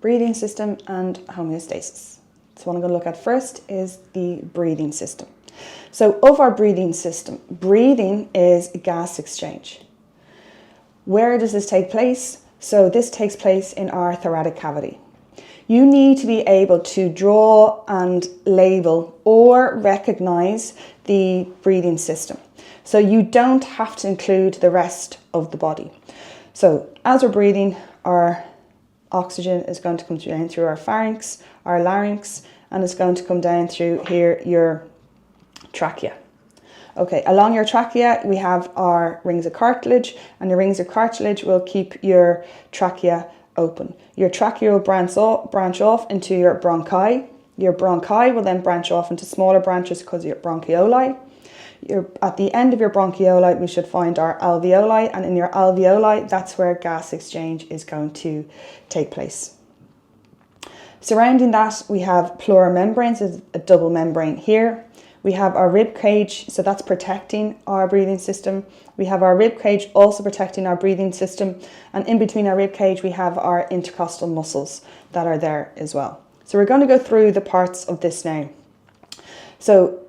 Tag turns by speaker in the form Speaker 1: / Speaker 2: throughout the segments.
Speaker 1: breathing system and homeostasis. So what I'm going to look at first is the breathing system. So of our breathing system, breathing is gas exchange. Where does this take place? So this takes place in our thoracic cavity. You need to be able to draw and label or recognize the breathing system. So you don't have to include the rest of the body. So as we're breathing, our oxygen is going to come down through our pharynx, our larynx, and it's going to come down through here, your trachea. Okay, along your trachea, we have our rings of cartilage, and the rings of cartilage will keep your trachea open. Your trachea will branch off into your bronchi. Your bronchi will then branch off into smaller branches because of your bronchioli. At the end of your bronchioli, we should find our alveoli, and in your alveoli, that's where gas exchange is going to take place. Surrounding that, we have pleural membranes, a double membrane here. We have our rib cage, so that's protecting our breathing system. We have our rib cage also protecting our breathing system. And in between our rib cage, we have our intercostal muscles that are there as well. So we're going to go through the parts of this now. So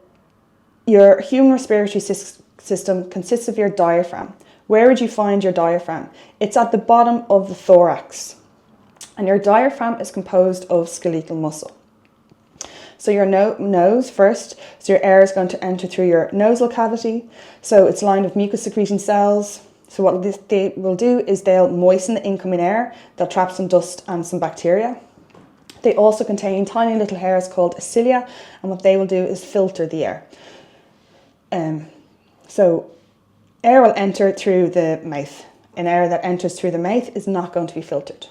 Speaker 1: your human respiratory system consists of your diaphragm. Where would you find your diaphragm? It's at the bottom of the thorax. And your diaphragm is composed of skeletal muscle. So your nose first, so your air is going to enter through your nasal cavity. So it's lined with mucus secreting cells. So what they will do is they'll moisten the incoming air, they'll trap some dust and some bacteria. They also contain tiny little hairs called cilia, and what they will do is filter the air. So air will enter through the mouth, and air that enters through the mouth is not going to be filtered.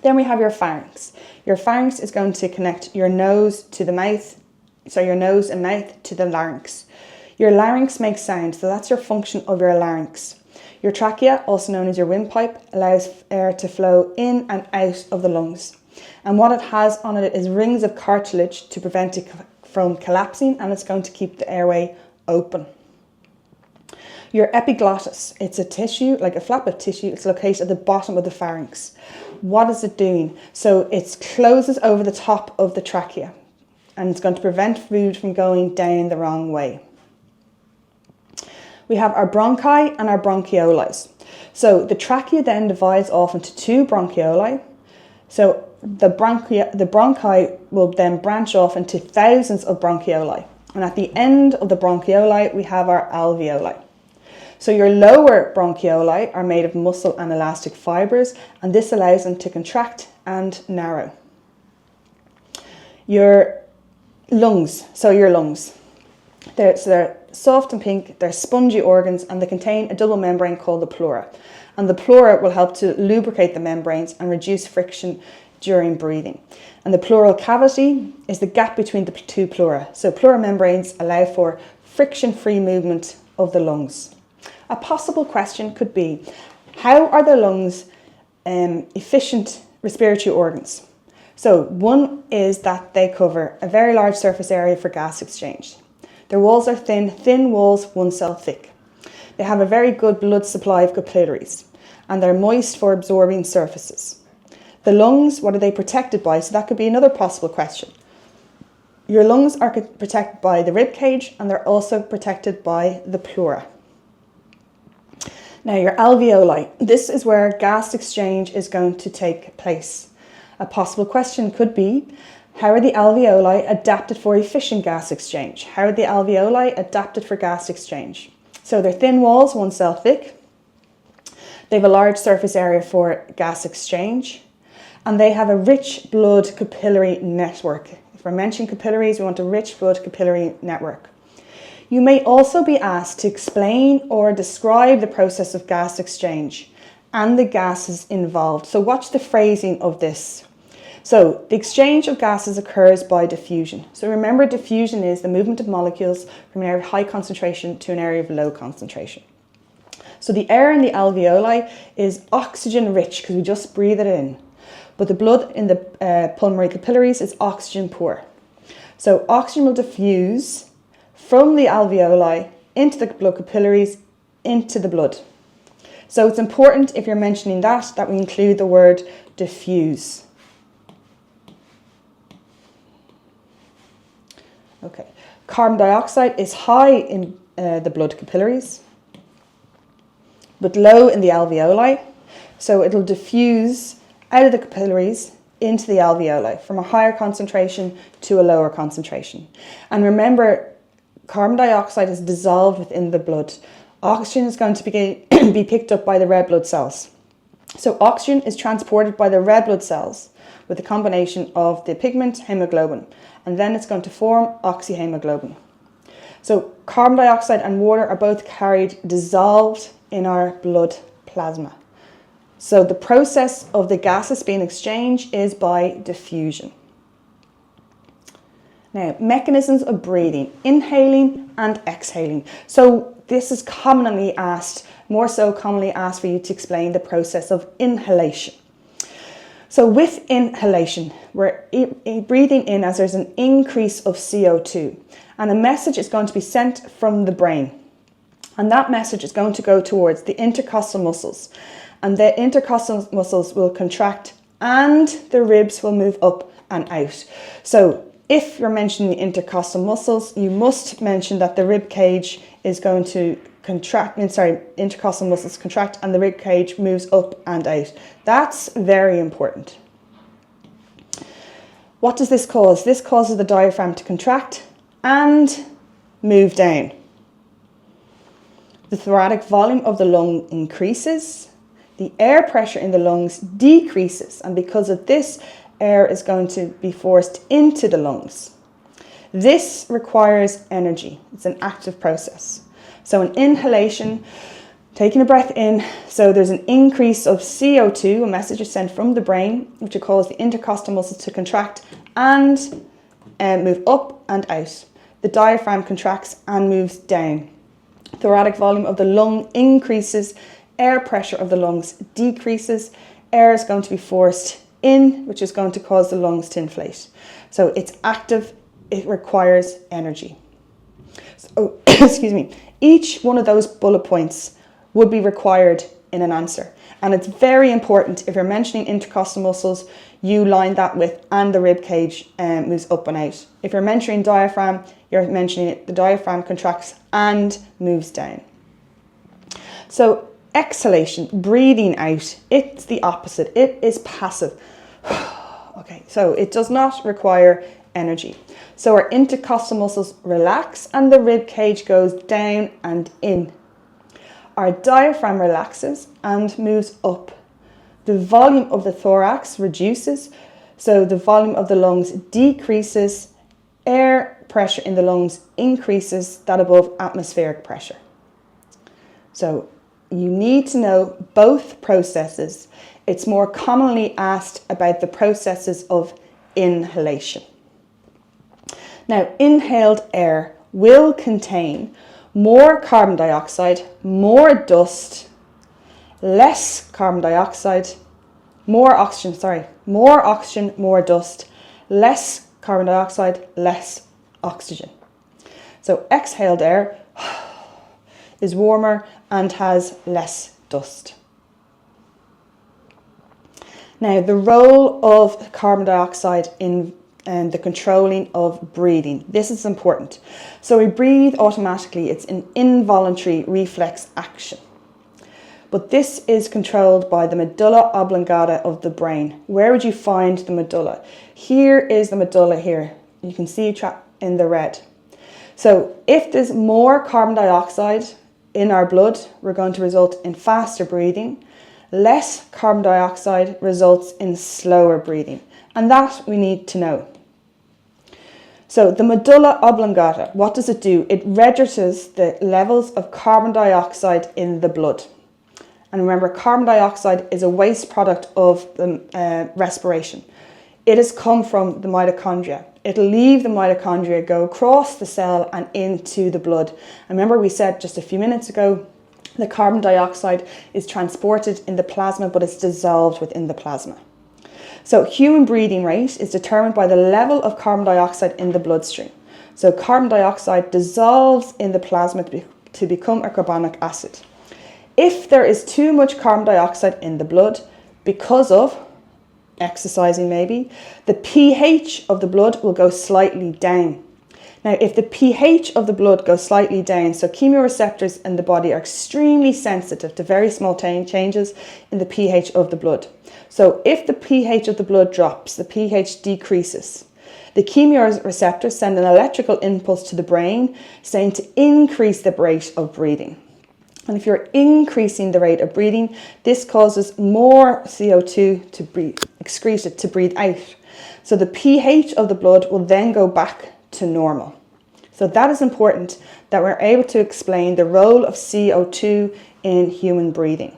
Speaker 1: Then we have your pharynx. Your pharynx is going to connect your nose to the mouth, so your nose and mouth to the larynx. Your larynx makes sound, so that's your function of your larynx. Your trachea, also known as your windpipe, allows air to flow in and out of the lungs. And what it has on it is rings of cartilage to prevent it from collapsing, and it's going to keep the airway open. Your epiglottis, it's a tissue, like a flap of tissue. It's located at the bottom of the pharynx. What is it doing? So it closes over the top of the trachea, and it's going to prevent food from going down the wrong way. We have our bronchi and our bronchioles. So the trachea then divides off into two bronchioli. So the bronchi will then branch off into thousands of bronchioli. And at the end of the bronchioli, we have our alveoli. So your lower bronchioli are made of muscle and elastic fibres, and this allows them to contract and narrow. Your lungs, they're soft and pink, they're spongy organs, and they contain a double membrane called the pleura. And the pleura will help to lubricate the membranes and reduce friction during breathing. And the pleural cavity is the gap between the two pleura. So pleural membranes allow for friction-free movement of the lungs. A possible question could be, how are the lungs efficient respiratory organs? So one is that they cover a very large surface area for gas exchange. Their walls are thin walls, 1 cell thick. They have a very good blood supply of capillaries, and they're moist for absorbing surfaces. The lungs, what are they protected by? So that could be another possible question. Your lungs are protected by the rib cage, and they're also protected by the pleura. Now your alveoli, this is where gas exchange is going to take place. A possible question could be, how are the alveoli adapted for efficient gas exchange? How are the alveoli adapted for gas exchange? So they're thin walls, 1 cell thick. They have a large surface area for gas exchange, and they have a rich blood capillary network. If we're mentioning capillaries, we want a rich blood capillary network. You may also be asked to explain or describe the process of gas exchange and the gases involved. So watch the phrasing of this. So the exchange of gases occurs by diffusion. So remember, diffusion is the movement of molecules from an area of high concentration to an area of low concentration. So the air in the alveoli is oxygen rich because we just breathe it in. But the blood in the pulmonary capillaries is oxygen poor. So oxygen will diffuse from the alveoli into the blood capillaries, into the blood. So it's important, if you're mentioning that we include the word diffuse. Okay, carbon dioxide is high in the blood capillaries, but low in the alveoli. So it'll diffuse out of the capillaries into the alveoli from a higher concentration to a lower concentration. And remember, carbon dioxide is dissolved within the blood. Oxygen is going to be picked up by the red blood cells. So oxygen is transported by the red blood cells with a combination of the pigment hemoglobin, and then it's going to form oxyhemoglobin. So carbon dioxide and water are both carried dissolved in our blood plasma. So the process of the gases being exchanged is by diffusion. Now, mechanisms of breathing, inhaling and exhaling. So this is commonly asked, more so commonly asked for you to explain the process of inhalation. So with inhalation, we're breathing in as there's an increase of CO2, and a message is going to be sent from the brain. And that message is going to go towards the intercostal muscles, and the intercostal muscles will contract and the ribs will move up and out. So if you're mentioning the intercostal muscles, you must mention that the rib cage is going to contract, intercostal muscles contract and the rib cage moves up and out. That's very important. What does this cause? This causes the diaphragm to contract and move down. The thoracic volume of the lung increases. The air pressure in the lungs decreases, and because of this, air is going to be forced into the lungs. This requires energy. It's an active process. So an inhalation, taking a breath in, so there's an increase of CO2, a message is sent from the brain, which will cause the intercostal muscles to contract and move up and out. The diaphragm contracts and moves down. Thoracic volume of the lung increases, air pressure of the lungs decreases, air is going to be forced in, which is going to cause the lungs to inflate. So it's active, it requires energy. So, excuse me, each one of those bullet points would be required in an answer. And it's very important, if you're mentioning intercostal muscles, you line that with and the rib cage moves up and out. If you're mentioning diaphragm, you're mentioning it, the diaphragm contracts and moves down. So exhalation, breathing out, it's the opposite. It is passive. Okay, so it does not require energy. So our intercostal muscles relax and the rib cage goes down and in. Our diaphragm relaxes and moves up. The volume of the thorax reduces, so the volume of the lungs decreases. Air pressure in the lungs increases, that above atmospheric pressure. So you need to know both processes. It's more commonly asked about the processes of inhalation. Now, inhaled air will contain more carbon dioxide, more dust, less carbon dioxide, more oxygen, more dust, less carbon dioxide, less oxygen. So exhaled air is warmer and has less dust. Now, the role of carbon dioxide in the controlling of breathing. This is important. So we breathe automatically. It's an involuntary reflex action. But this is controlled by the medulla oblongata of the brain. Where would you find the medulla? Here is the medulla here. You can see it in the red. So if there's more carbon dioxide in our blood, we're going to result in faster breathing. Less carbon dioxide results in slower breathing. And that we need to know. So the medulla oblongata, what does it do? It registers the levels of carbon dioxide in the blood. And remember, carbon dioxide is a waste product of the respiration. It has come from the mitochondria. It'll leave the mitochondria, go across the cell and into the blood. And remember, we said just a few minutes ago, the carbon dioxide is transported in the plasma, but it's dissolved within the plasma. So human breathing rate is determined by the level of carbon dioxide in the bloodstream. So carbon dioxide dissolves in the plasma to become a carbonic acid. If there is too much carbon dioxide in the blood, because of exercising maybe, the pH of the blood will go slightly down. Now, if the pH of the blood goes slightly down, so chemoreceptors in the body are extremely sensitive to very small changes in the pH of the blood. So if the pH of the blood drops, the pH decreases. The chemoreceptors send an electrical impulse to the brain saying to increase the rate of breathing. And if you're increasing the rate of breathing, this causes more CO2 to be excreted, to breathe out. So the pH of the blood will then go back to normal. So that is important, that we're able to explain the role of CO2 in human breathing.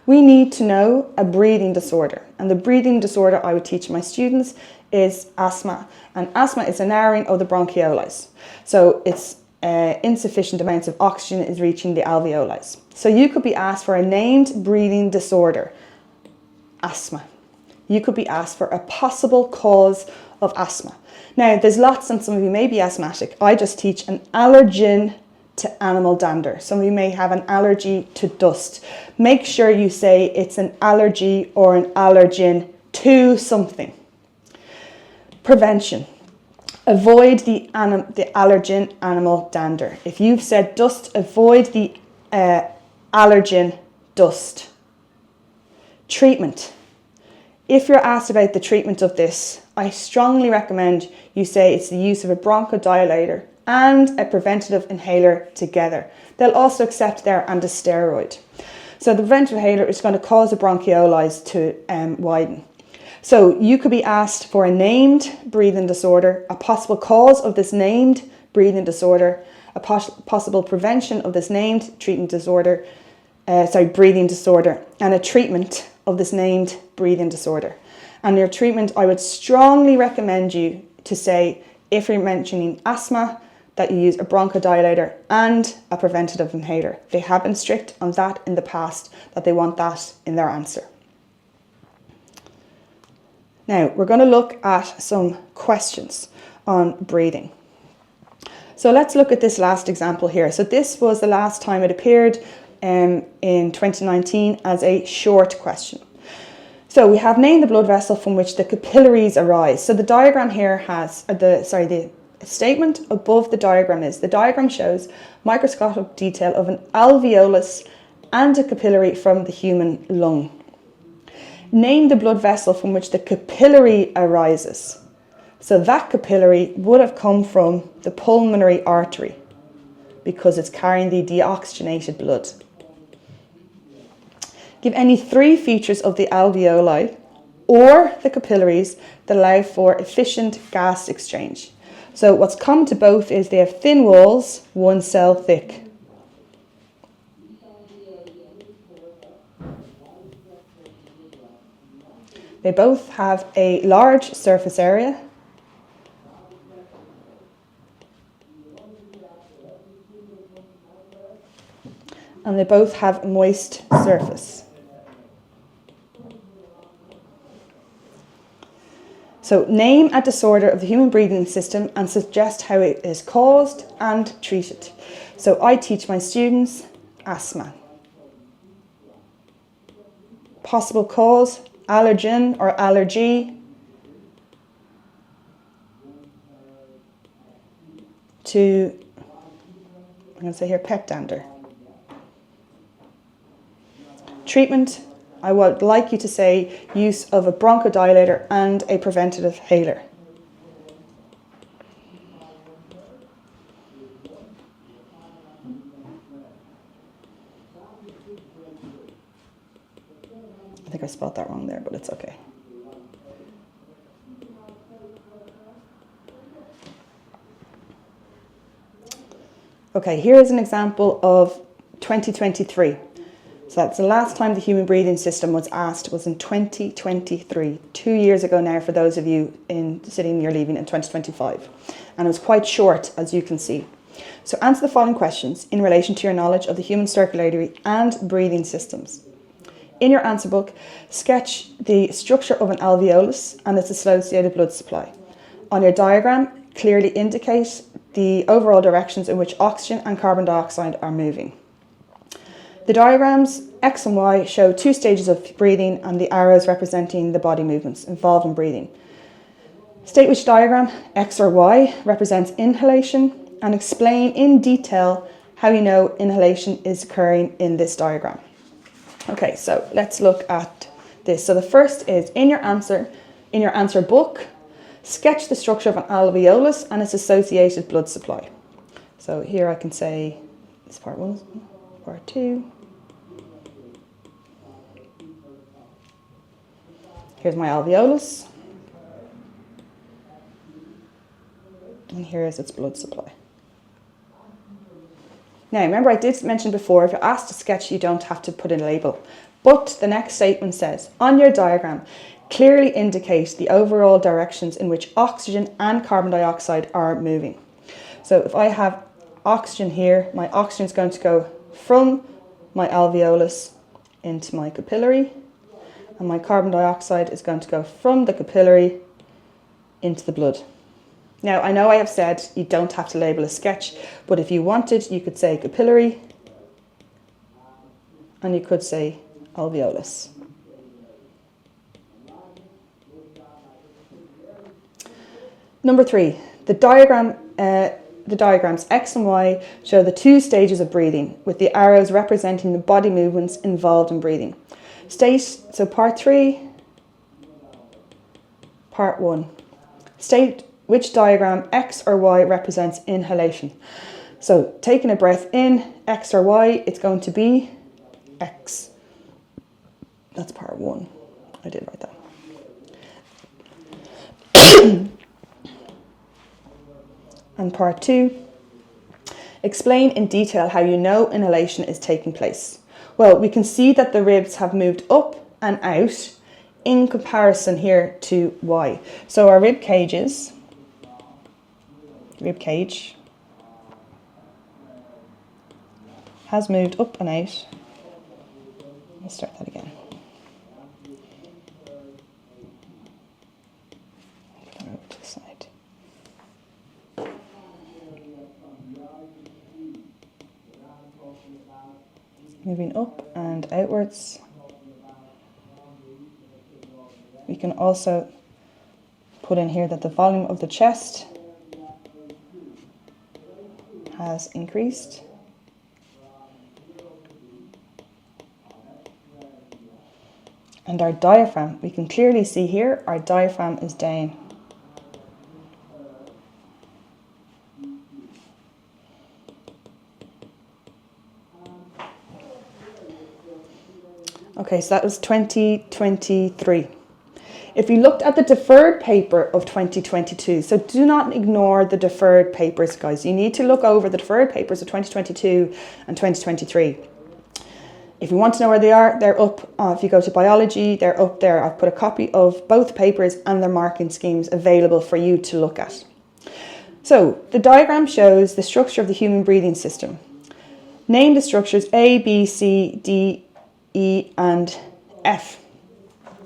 Speaker 1: We need to know a breathing disorder, and the breathing disorder I would teach my students is asthma, and asthma is a narrowing of the bronchioles. So it's insufficient amounts of oxygen is reaching the alveoli. So you could be asked for a named breathing disorder, asthma. You could be asked for a possible cause of asthma. Now, there's lots, and some of you may be asthmatic. I just teach an allergen to animal dander. Some of you may have an allergy to dust. Make sure you say it's an allergy or an allergen to something. Prevention. Avoid the allergen animal dander. If you've said dust, avoid the allergen dust. Treatment. If you're asked about the treatment of this, I strongly recommend you say it's the use of a bronchodilator and a preventative inhaler together. They'll also accept there and a steroid. So the preventative inhaler is going to cause the bronchioles to widen. So you could be asked for a named breathing disorder, a possible cause of this named breathing disorder, a possible prevention of this named breathing disorder, and a treatment of this named breathing disorder. And your treatment, I would strongly recommend you to say, if you're mentioning asthma, that you use a bronchodilator and a preventative inhaler. They have been strict on that in the past, that they want that in their answer. Now, we're going to look at some questions on breathing. So let's look at this last example here. So this was the last time it appeared in 2019 as a short question. So we have named the blood vessel from which the capillaries arise. So the diagram here has, the statement above the diagram is, the diagram shows microscopic detail of an alveolus and a capillary from the human lung. Name the blood vessel from which the capillary arises. So that capillary would have come from the pulmonary artery because it's carrying the deoxygenated blood. Give any three features of the alveoli or the capillaries that allow for efficient gas exchange. So what's common to both is they have thin walls, 1 cell thick. They both have a large surface area. And they both have a moist surface. So name a disorder of the human breathing system and suggest how it is caused and treated. So I teach my students asthma. Possible cause, allergen or allergy to, I'm going to say here, pet dander. Treatment, I would like you to say use of a bronchodilator and a preventative inhaler. I think I spelled that wrong there, but it's okay. Okay, here is an example of 2023. So that's the last time the human breathing system was asked, was in 2023, 2 years ago now for those of you sitting near leaving in 2025. And it was quite short, as you can see. So answer the following questions in relation to your knowledge of the human circulatory and breathing systems. In your answer book, sketch the structure of an alveolus and its associated blood supply. On your diagram, clearly indicate the overall directions in which oxygen and carbon dioxide are moving. The diagrams X and Y show 2 stages of breathing and the arrows representing the body movements involved in breathing. State which diagram, X or Y, represents inhalation, and explain in detail how you know inhalation is occurring in this diagram. Okay, so let's look at this. So the first is in your answer book, sketch the structure of an alveolus and its associated blood supply. So here I can say this part 1, part 2. Here's my alveolus. And here is its blood supply. Now, remember I did mention before, if you're asked to sketch, you don't have to put in a label. But the next statement says, on your diagram, clearly indicate the overall directions in which oxygen and carbon dioxide are moving. So if I have oxygen here, my oxygen is going to go from my alveolus into my capillary, and my carbon dioxide is going to go from the capillary into the blood. Now, I know I have said you don't have to label a sketch, but if you wanted, you could say capillary, and you could say alveolus. Number 3, the diagrams X and Y show the 2 stages of breathing, with the arrows representing the body movements involved in breathing. So part 3, part 1. State which diagram X or Y represents inhalation. So taking a breath in, X or Y, it's going to be X. That's part 1. I did write that. And part 2, explain in detail how you know inhalation is taking place. Well, we can see that the ribs have moved up and out in comparison here to Y. So our rib cage has moved up and out. Let's start that again. Over to the side. Moving up and outwards. We can also put in here that the volume of the chest has increased. And our diaphragm, we can clearly see here, our diaphragm is down. Okay, so that was 2023. If you looked at the deferred paper of 2022, so do not ignore the deferred papers, guys. You need to look over the deferred papers of 2022 and 2023. If you want to know where they are, they're up. If you go to biology, they're up there. I've put a copy of both papers and their marking schemes available for you to look at. So the diagram shows the structure of the human breathing system. Name the structures A, B, C, D, E, and F.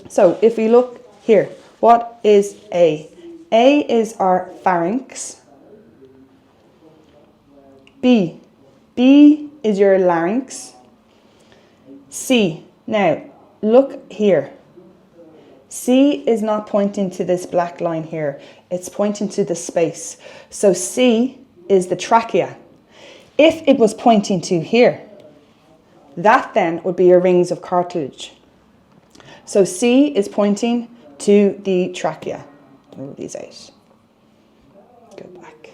Speaker 1: So if we look here, what is A? A is our pharynx. B is your larynx. C, now look here. C is not pointing to this black line here. It's pointing to the space. So C is the trachea. If it was pointing to here, that then would be your rings of cartilage. So C is pointing to the trachea. Move these out. Go back.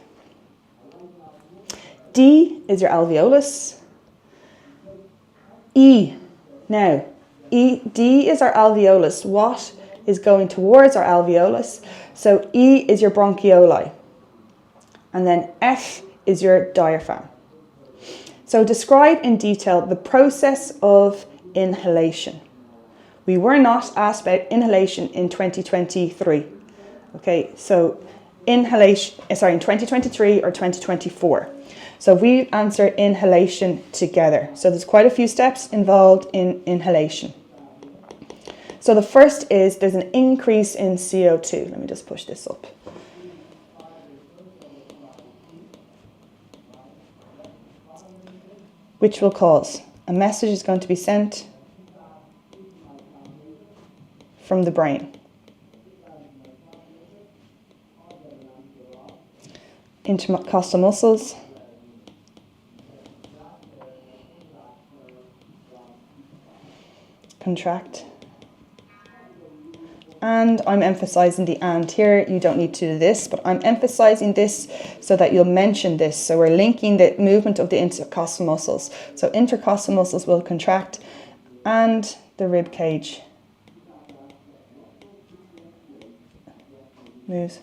Speaker 1: D is your alveolus. E. Now, D is our alveolus. What is going towards our alveolus? So E is your bronchioli. And then F is your diaphragm. So describe in detail the process of inhalation. We were not asked about inhalation in 2023. Okay, so inhalation, in 2023 or 2024. So we answered inhalation together. So there's quite a few steps involved in inhalation. So the first is there's an increase in CO2. Let me just push this up. Which will cause a message is going to be sent from the brain. intercostal muscles. Contract. And I'm emphasizing the and here. You don't need to do this, but I'm emphasizing this so that you'll mention this. So we're linking the movement of the intercostal muscles. So intercostal muscles will contract and the rib cage moves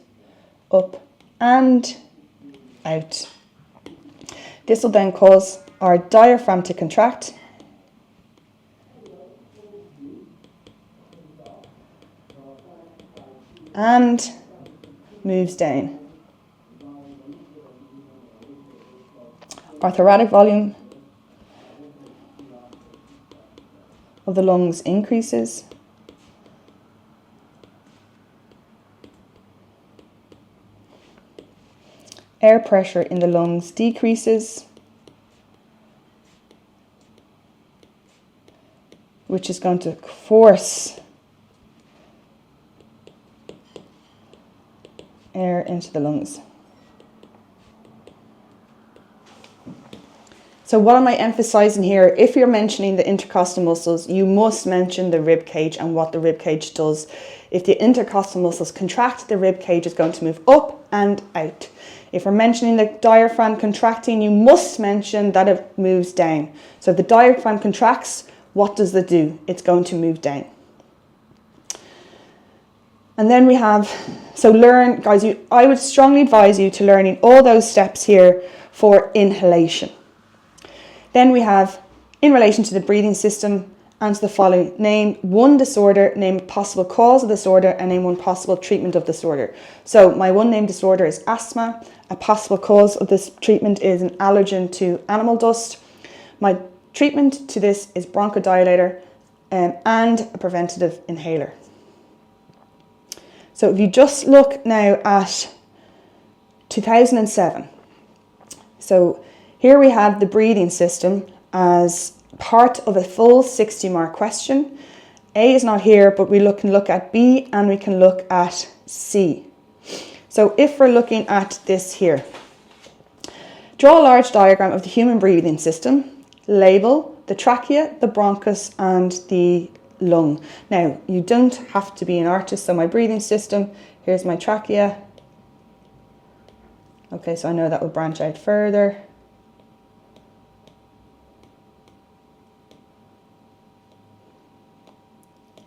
Speaker 1: up and out. This will then cause our diaphragm to contract and moves down. Our thoracic volume of the lungs increases. Air pressure in the lungs decreases, which is going to force air into the lungs. So what am I emphasizing here? If you're mentioning the intercostal muscles, you must mention the rib cage and what the rib cage does. If the intercostal muscles contract, the rib cage is going to move up and out. If we're mentioning the diaphragm contracting, you must mention that it moves down. So if the diaphragm contracts, what does it do? It's going to move down. And then we have, so learn, guys, I would strongly advise you to learning all those steps here for inhalation. Then we have, in relation to the breathing system, answer the following. Name one disorder, name a possible cause of disorder, and name one possible treatment of disorder. So my one named disorder is asthma. A possible cause of this treatment is an allergen to animal dust. My treatment to this is bronchodilator and a preventative inhaler. So if you just look now at 2007, so here we have the breathing system as part of a full 60-mark question. A is not here, but we can look at B and we can look at C. So if we're looking at this here, draw a large diagram of the human breathing system, label the trachea, the bronchus and the lung. Now, you don't have to be an artist, so my breathing system, here's my trachea. Okay, so I know that will branch out further.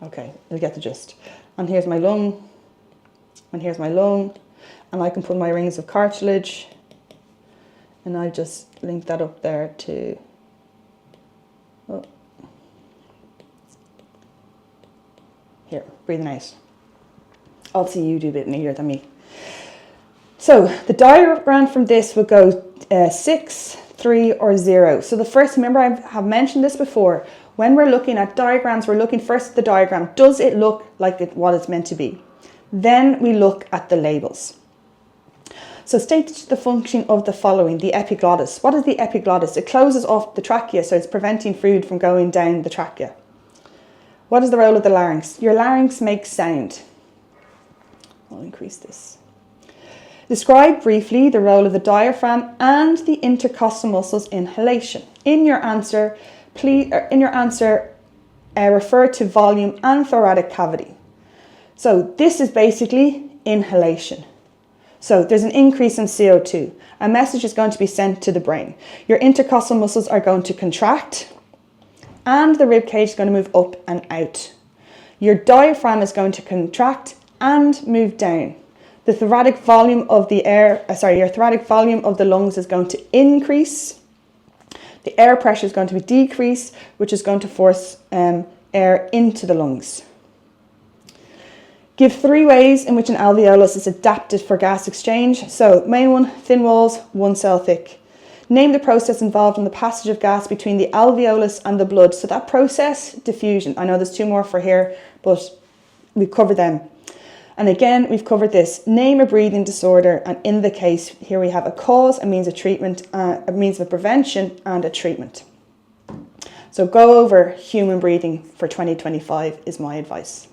Speaker 1: Okay, you'll get the gist. And here's my lung, and here's my lung, and I can put my rings of cartilage, and I just link that up there to, oh. Here, breathing out. Obviously you do a bit neater than me. So the diagram from this would go 6, 3 or 0. So the first, remember I have mentioned this before, when we're looking at diagrams, we're looking first at the diagram. Does it look like what it's meant to be? Then we look at the labels. So state the function of the following, the epiglottis. What is the epiglottis? It closes off the trachea, so it's preventing food from going down the trachea. What is the role of the larynx? Your larynx makes sound. I'll increase this. Describe briefly the role of the diaphragm and the intercostal muscles in inhalation. In your answer, refer to volume and thoracic cavity. So this is basically inhalation. So there's an increase in CO2. A message is going to be sent to the brain. Your intercostal muscles are going to contract and the rib cage is going to move up and out. Your diaphragm is going to contract and move down. The thoracic volume of the your thoracic volume of the lungs is going to increase. The air pressure is going to be decreased, which is going to force air into the lungs. Give 3 ways in which an alveolus is adapted for gas exchange. So main one, thin walls, 1 cell thick. Name the process involved in the passage of gas between the alveolus and the blood. So that process, diffusion. I know there's 2 more for here, but we've covered them. And again, we've covered this. Name a breathing disorder, and in the case, here we have a cause, a means of treatment, a means of prevention, and a treatment. So go over human breathing for 2025 is my advice.